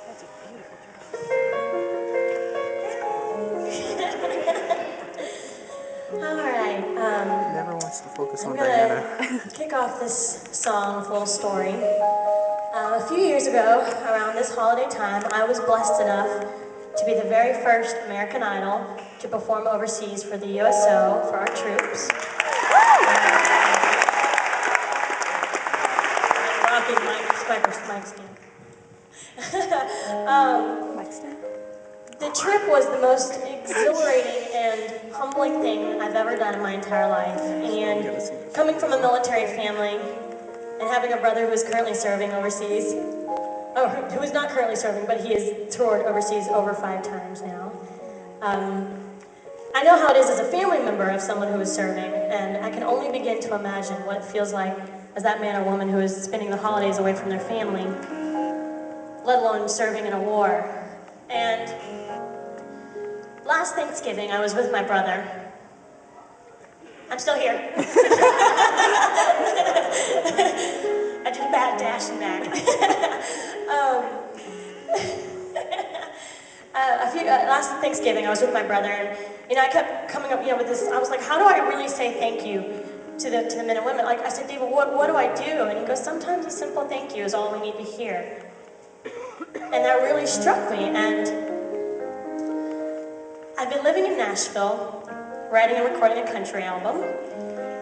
That's a beautiful dress. All right. Never wants to focus on I'm Diana. gonna kick off this song with a little story. A few years ago, around this holiday time, I was blessed enough to be the very first American Idol to perform overseas for the USO for our troops. Rocking mic stand. The trip was the most exhilarating and humbling thing I've ever done in my entire life. And coming from a military family and having a brother who is currently serving overseas, who is not currently serving, but he has toured overseas over 5 times now. I know how it is as a family member of someone who is serving, and I can only begin to imagine what it feels like as that man or woman who is spending the holidays away from their family, let alone serving in a war. And last Thanksgiving, I was with my brother. I'm still here. I did a bad dash and back. Last Thanksgiving, I was with my brother, and I kept coming up, with this. I was like, how do I really say thank you to the men and women? Like I said, David, what do I do? And he goes, sometimes a simple thank you is all we need to hear. And that really struck me. And I've been living in Nashville, writing and recording a country album.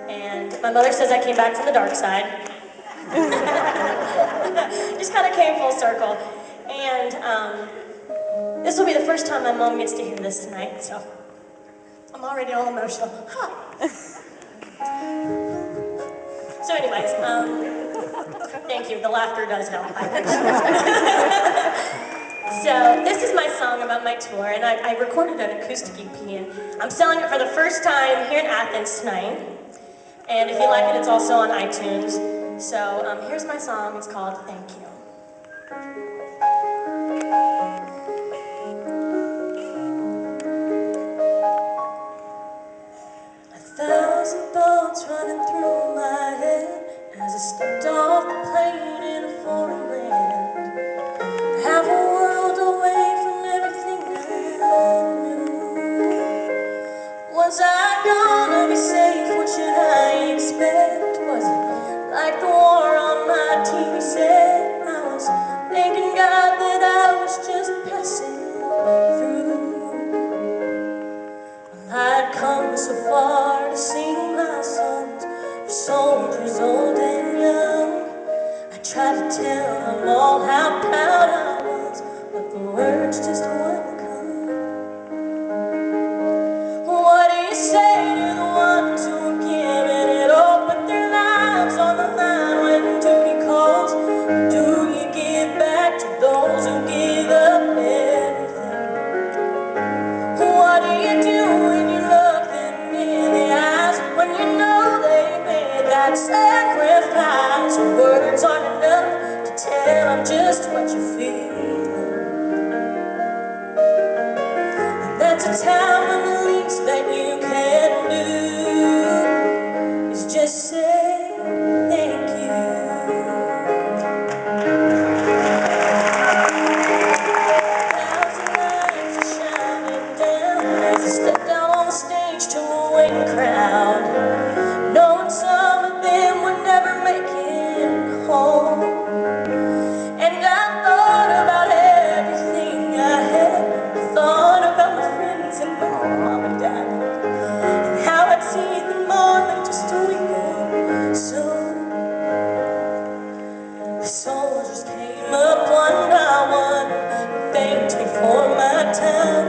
And my mother says I came back from the dark side. Just kind of came full circle. And this will be the first time my mom gets to hear this tonight, so I'm already all emotional. So anyways, thank you. The laughter does help. I appreciate it. So this is my song about my tour, and I recorded an acoustic EP, and I'm selling it for the first time here in Athens tonight. And if you like it, it's also on iTunes. So here's my song. It's called Thank You. 1,000 thoughts running through my head as I stepped off the plane in a foreign land. Half a world away from everything I knew. Was I gonna be safe? What should I expect? Was it like the war on my TV set? I was thanking God that I was just passing through. I'd come so far to sing my songs for soldiers old and young. I tried to tell them all how proud I was, but the words just wouldn't come. What do you say to the ones who are giving it all, put their lives on the line when duty calls? Do you give back to those who give up everything? What do you do when you look them in the eyes, when you know they made that sacrifice? Words aren't enough to tell them just what you feel. That's a time when the least that you can do is just say thank you. 1,000 lights are shining down as I step down on the stage to a waiting crowd, knowing some of them would never make it home. And I thought about everything I had. I thought about my friends and my mom and dad, and how I'd see them all in just a week or so. The soldiers came up one by one and thanked me for my time.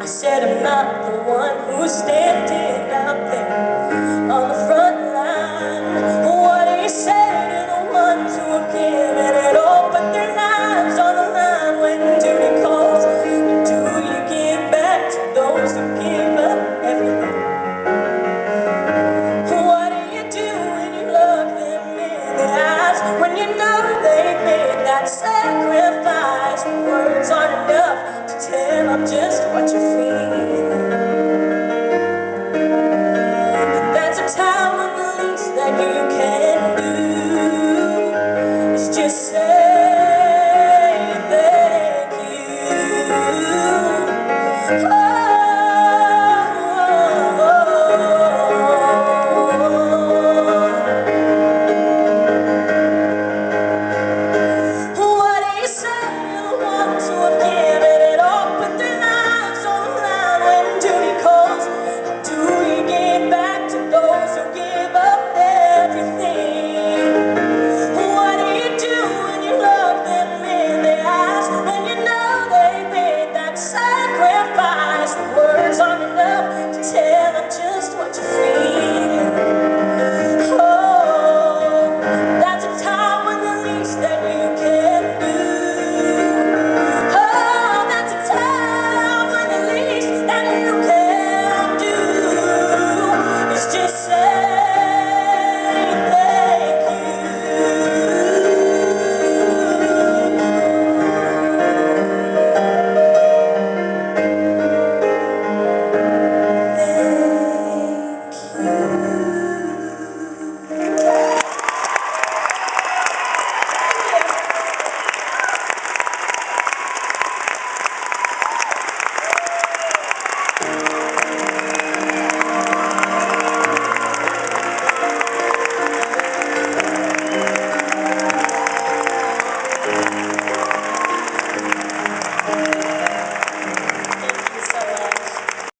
I said I'm not the one who's standing out there on the front line. What do you say to the ones who are giving it all, put their lives on the line when duty calls? Do you give back to those who give up everything? What do you do when you look them in the eyes, when you know they made that sacrifice? Words aren't enough to tell them just what you feel. That's a time when the least that you can do is just say way.